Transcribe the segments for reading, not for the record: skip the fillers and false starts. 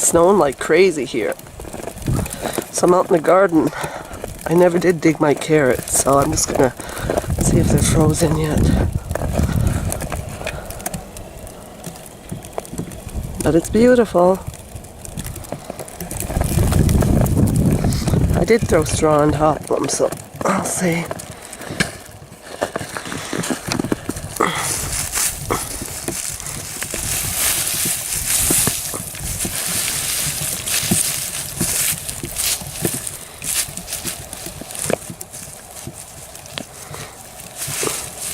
snowing like crazy here. So I'm out in the garden. I never did dig my carrots, so I'm just gonna see if they're frozen yet. But it's beautiful. I did throw straw on top of them, so I'll see.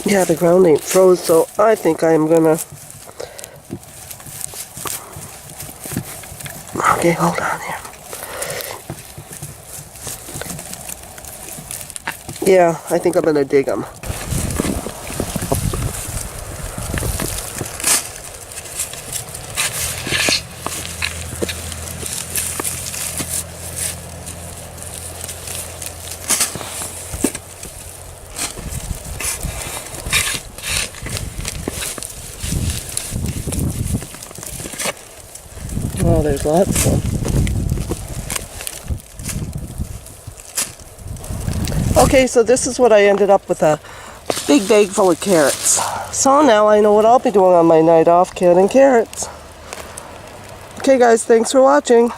Yeah, the ground ain't froze, so I think I'm gonna... Okay, hold on here. Yeah, I think I'm gonna dig them. Oh, there's lots of them. Okay, so this is what I ended up with, a big bag full of carrots. So now I know what I'll be doing on my night off, canning carrots. Okay guys, thanks for watching.